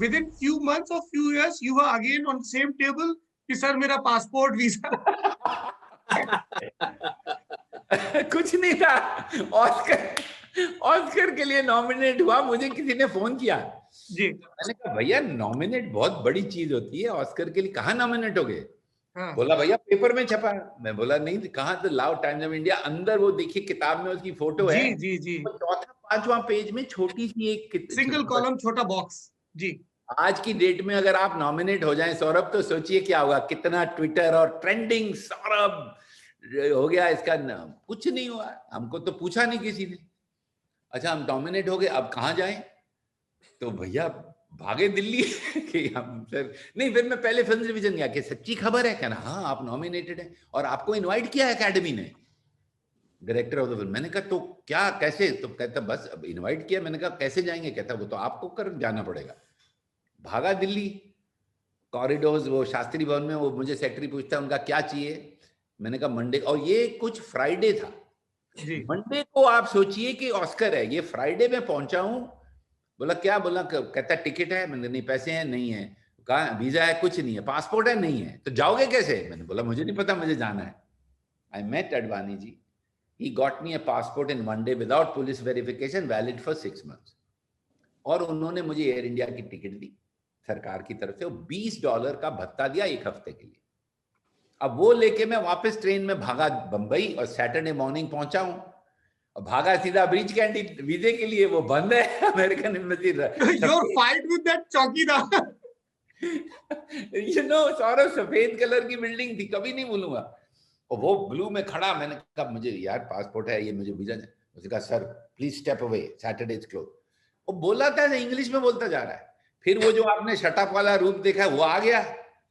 within few months or few years you were again on the same table कि sir मेरा passport visa कुछ नहीं था। Oscar के लिए नॉमिनेट हुआ, मुझे किसी ने फोन किया जी, मैंने कहा भैया नॉमिनेट बहुत बड़ी चीज होती है, ऑस्कर के लिए कहाँ नॉमिनेट हो गए? हाँ, बोला भैया पेपर में छपा है। मैं बोला नहीं कहाँ, तो लाओ टाइम्स ऑफ इंडिया, अंदर वो देखिए किताब में उसकी फोटो है, जी जी जी, वो चौथा पांचवा पेज में छोटी सी एक सिंगल कॉलम छोटा बॉक्स। जी, आज की डेट में अगर आप नॉमिनेट हो जाएं सौरभ, तो सोचिए क्या होगा, कितना ट्विटर और ट्रेंडिंग सौरभ हो गया इसका नाम। कुछ नहीं हुआ, हमको तो पूछा नहीं किसी ने। अच्छा हम नॉमिनेट हो गए, अब कहाँ जाएं? तो भैया भागे दिल्ली कि हम सर नहीं, फिर मैं पहले फिल्म डिवीजन गया कि सच्ची खबर है क्या ना, हाँ आप नॉमिनेटेड हैं और आपको इनवाइट किया है एकेडमी ने, डायरेक्टर ऑफ द फिल्म। मैंने कहा तो क्या कैसे? तो कहता बस अब इनवाइट किया। मैंने कहा कैसे जाएंगे? कहता वो तो आपको कर जाना पड़ेगा। भागा दिल्ली, कॉरिडोर्स, वो शास्त्री भवन में वो मुझे सेक्रेटरी पूछता है उनका क्या चाहिए। मैंने कहा मंडे, और ये कुछ फ्राइडे था, मंडे को आप सोचिए कि ऑस्कर है, ये फ्राइडे में पहुंचा हूं। बोला क्या? बोला कहता टिकट है। मैंने नहीं पैसे हैं, नहीं है। कहा वीजा है? कुछ नहीं है। पासपोर्ट है? नहीं है। तो जाओगे कैसे? मैंने बोला मुझे नहीं पता, मुझे जाना है। I met Advani ji, he got me a passport in 1 day without police verification, valid for 6 months। और उन्होंने मुझे एयर इंडिया की टिकट दी सरकार की तरफ से, वो $20 का भत्ता दिया 1 हफ्ते के लिए। अब वो लेके मैं वापस ट्रेन में भागा बंबई, और सैटरडे मॉर्निंग पहुंचा हूं, और भागा सीधा ब्रिज कैंडी वीजे के लिए, वो बंद है American embassy. Your fight with that चौकीदार, यू नो सौरभ, सफेद कलर की बिल्डिंग थी, कभी नहीं भूलूंगा। और वो ब्लू में खड़ा, मैंने कहा मुझे यार पासपोर्ट है, ये मुझे वीजा है। उसने कहा sir please step away, Saturday is close. वो बोला था इंग्लिश में बोलता जा रहा है। फिर वो जो आपने शटअप वाला रूप देखा है वो आ गया,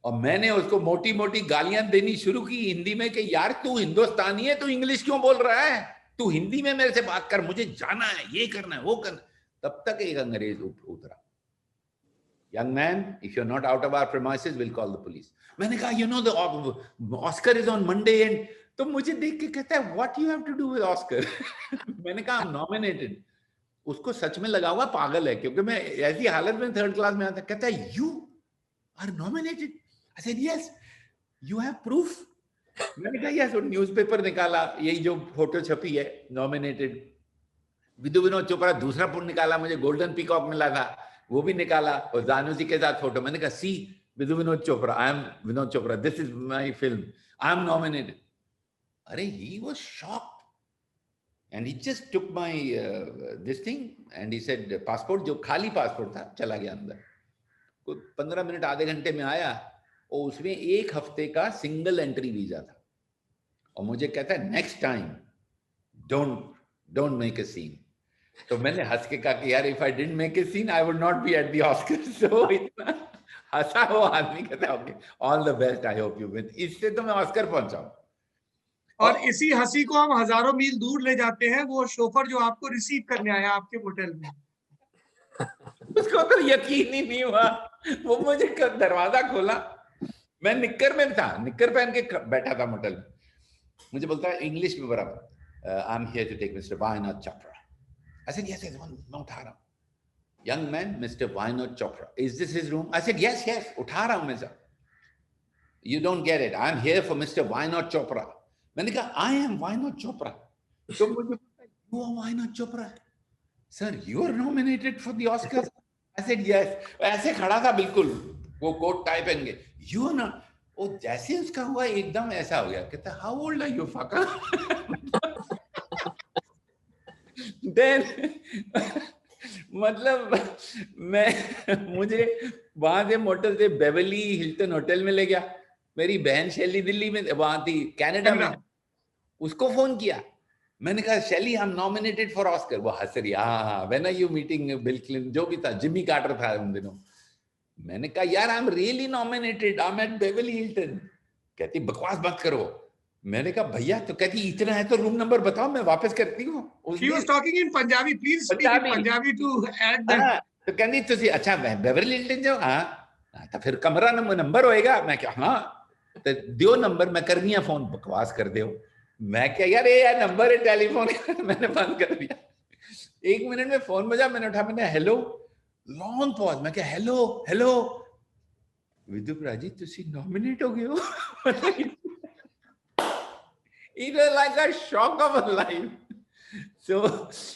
और मैंने उसको मोटी मोटी गालियां देनी शुरू की हिंदी में कि यार तू हिंदुस्तानी है, तू इंग्लिश क्यों बोल रहा है, तू हिंदी में मेरे से बात कर, मुझे जाना है, ये करना है, वो करना है। तब तक एक अंग्रेज उतरा, young man, if you're not out of our premises, we'll call the police। मैंने कहा you know the Oscar is on Monday, and तो मुझे देख के कहता है what you have to do with Oscar मैंने कहा I'm nominated। उसको सच में लगा हुआ पागल है, क्योंकि मैं ऐसी हालत में 3rd क्लास में आता। कहता है you are nominated। I said yes, you have proof। मैंने कहा yes, और न्यूज़पेपर निकाला, यही जो फोटो छपी है नॉमिनेटेड। विधु विनोद चोपड़ा दूसरा पुन निकाला, मुझे गोल्डन पीकॉक मिला था, वो भी निकाला, और जानू जी के साथ फोटो। मैंने कहा see Vidhu Vinod Chopra, I am Vinod Chopra, this is my film, I am nominated. अरे he was shocked and he just took my this thing and he said passport, जो खाली पासपोर्ट था, चला गया अंदर। कोई 15 मिनट आधे घंटे में आया, और उसमें 1 हफ्ते का सिंगल एंट्री वीजा था। और मुझे कहता है next time don't make a scene. तो मैंने हंस के कहा कि यार if I didn't make a scene I would not be at the Oscar. So इतना हंसा वो आदमी, कहता okay all the best, I hope you win. इससे तो मैं ऑस्कर पहुंचा हूं। और इसी हंसी को हम हजारों मील दूर ले जाते हैं, वो शोफर जो आपको रिसीव करने आया आपके होटल में, उसको तो यकीन ही नहीं हुआ। वो मुझे दरवाजा खोला, मैं निक्कर में था, निक्कर पहन के बैठा था होटल में। मुझे बोलता है इंग्लिश में बराबर, I am here to take mister Vinod Chopra. I said, yes, मैं उठा रहा हूँ। Young man, Mr. Vinod Chopra. Is this his room? I said, yes, उठा रहा हूँ मैं sir. You don't get it. I'm here for Mr. Vinod Chopra. मैंने कहा, I am Vinod Chopra. तो मुझे you are Vinod Chopra. Sir, you are nominated for the Oscars. I said, yes. ऐसे खड़ा था बिल्कुल, वो कोट टाई पहन के। You are not. वो जैसे उसका हुआ एकदम ऐसा हो गया, कहता how old are you, fucker? Then मतलब मुझे वहां से मोटर से बेवली हिल्टन होटल में ले गया। मेरी बहन शैली दिल्ली में वहां थी, कनाडा में, उसको फोन किया। मैंने कहा Shelly I am nominated for Oscar. वो हंस रही, हाँ when are you meeting Bill Clinton, जो भी था, जिमी कार्टर था उन दिनों। मैंने कहा यार I am really nominated, I am at Beverly Hilton. कहती बकवास मत करो। मैंने कहा भैया, तो कहती इतना है तो रूम नंबर बताओ, मैं वापस करती हूँ। She was talking in Punjabi, please speak in Punjabi to add that। तो कहती तुझे अच्छा बेवरली हिल्टन जाओ, हाँ तो फिर कमरा नंबर होएगा। मैं क्या हाँ तो दियो नंबर, मैं करनी है फोन। बकवास कर दो। मैं क्या यार ये नंबर है टेलीफोन मैंने बंद कर दिया। 1 मिनट में फोन बजा, मैंने उठा, मैंने हेलो, लॉन्ग पॉज, मैं क्या हेलो हेलो, विदुप राजी तुसी नॉमिनेट हो गए हो? It was like a shock of a life. So,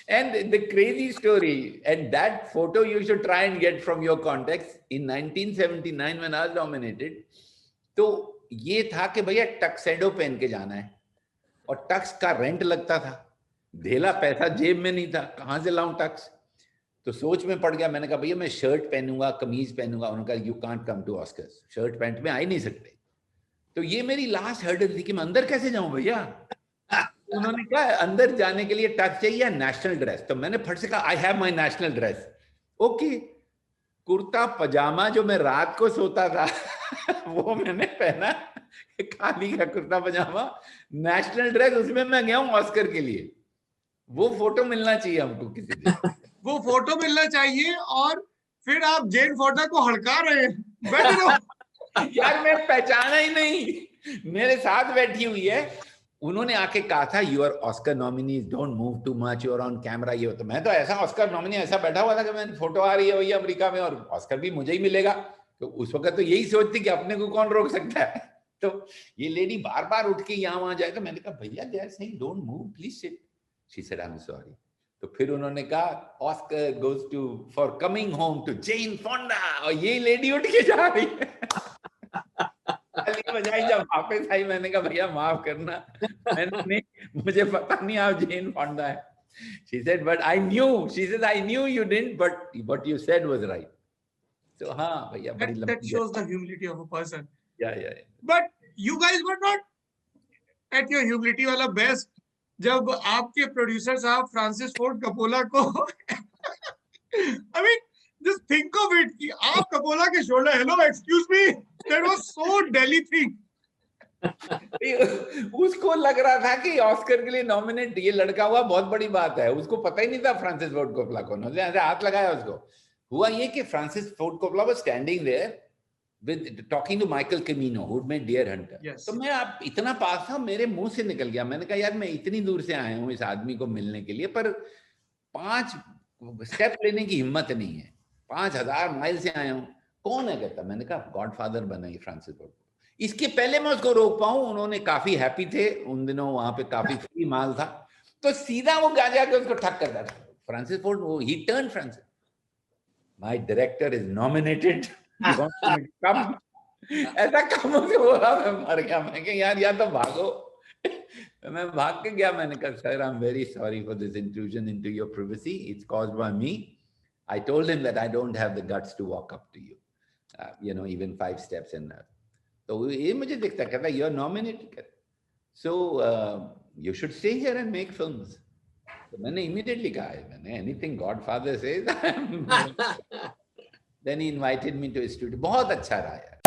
and the crazy story, and that photo you should try and get from your context. In 1979 when I was nominated, तो ये था कि भैया टक्सेडो पहन के जाना है, और टक्स का रेंट लगता था, ढेला पैसा जेब में नहीं था, कहाँ से लाऊं टक्स? तो सोच में पड़ गया, मैंने कहा भैया मैं शर्ट पहनूंगा, कमीज पहनूंगा। उन्होंने कहा you can't come to Oscars, shirt pant में आ ही नहीं सकते। तो ये मेरी लास्ट हर्डल थी कि मैं अंदर कैसे जाऊं भैया। उन्होंने कहा अंदर जाने के लिए टच चाहिए, नेशनल ड्रेस। तो मैंने फट से कहा I have my national dress. Okay, kurta pyjama जो मैं रात को सोता था वो मैंने पहना, खाली का कुर्ता पजामा, नेशनल ड्रेस, उसमें मैं गया हूं ऑस्कर के लिए। वो फोटो मिलना चाहिए हमको किसी दिन। वो फोटो मिलना चाहिए। और फिर आप जेन फोर्डा को हड़का रहे हैं, बैठ रहो। यार मैं पहचाना ही नहीं, मेरे साथ बैठी हुई है। उन्होंने आके कहा था you are Oscar nominees, don't move too much, you are on camera. ये तो मैं तो ऐसा ऑस्कर नॉमिनी ऐसा बैठा हुआ था कि मैंने फोटो आ रही है भैया अमेरिका में, और ऑस्कर भी मुझे ही मिलेगा। तो उस वक्त तो यही सोचती कि अपने को कौन रोक सकता है। तो ये लेडी बार बार उठ के यहाँ वहां जाएगा। मैंने कहा भैया they are saying don't move, please sit. She said I am sorry. तो फिर उन्होंने कहा Oscar goes to for coming home to Jane Fonda, और ये लेडी उठ के जा रही है। बजाई जब वापस आई, मैंने कहा भैया माफ करना, मैंने मुझे पता नहीं आप जेन फोंडा है। She said, but I knew. She said, I knew you didn't, but what you said was right. So हाँ भैया बड़ी लंबी। That shows the humility of a person. Yeah. But you guys were not at your humility वाला best जब आपके producer साहब Francis Ford Coppola को I mean, just think of it कि आप कपोला के shoulder, hello, excuse me, that was so Delhi thing. उसको लग रहा था कि ऑस्कर के लिए नॉमिनेट ये लड़का हुआ बहुत बड़ी बात है। उसको पता ही नहीं था फ्रांसिस फोर्ड कोप्पला को। उन्होंने ऐसे हाथ लगाया उसको। हुआ ये कि Francis Ford Coppola was standing there with talking to Michael Cimino who made Deer Hunter. तो मैं आप इतना पास था, मेरे मुंह से निकल गया। मैंने कहा यार मैं इतनी दूर से आया हूँ इस आदमी को मिलने के लिए, पर 5 स्टेप लेने की हिम्मत नहीं है। 5000 माइल से आया हूँ, कौन है कहता। मैंने कहा गॉडफादर बना ये फ्रांसिस फोर्ड। इसके पहले मैं उसको रोक पाऊं, उन्होंने काफी हैप्पी थे उन दिनों, वहां पे काफी फ्री माल था, तो सीधा वो जाके उसको ठक करता था। फ्रांसिस फोर्ड वो he turn Francis, my director is nominated, come ऐसा कम से बोला। मैं मर गया। मैं कहा यार या तो भागो। मैं भाग के गया। मैंने कहा sir I am very sorry for this intrusion into your privacy, it's caused by me. I told him that I don't have the guts to walk up to you, you know, even 5 steps in that. तो ये मुझे दिखता, कहता you are nominated, so you should stay here and make films. तो मैंने immediately कहा मैंने anything godfather says. Then he invited me to studio. बहुत अच्छा रहा यार।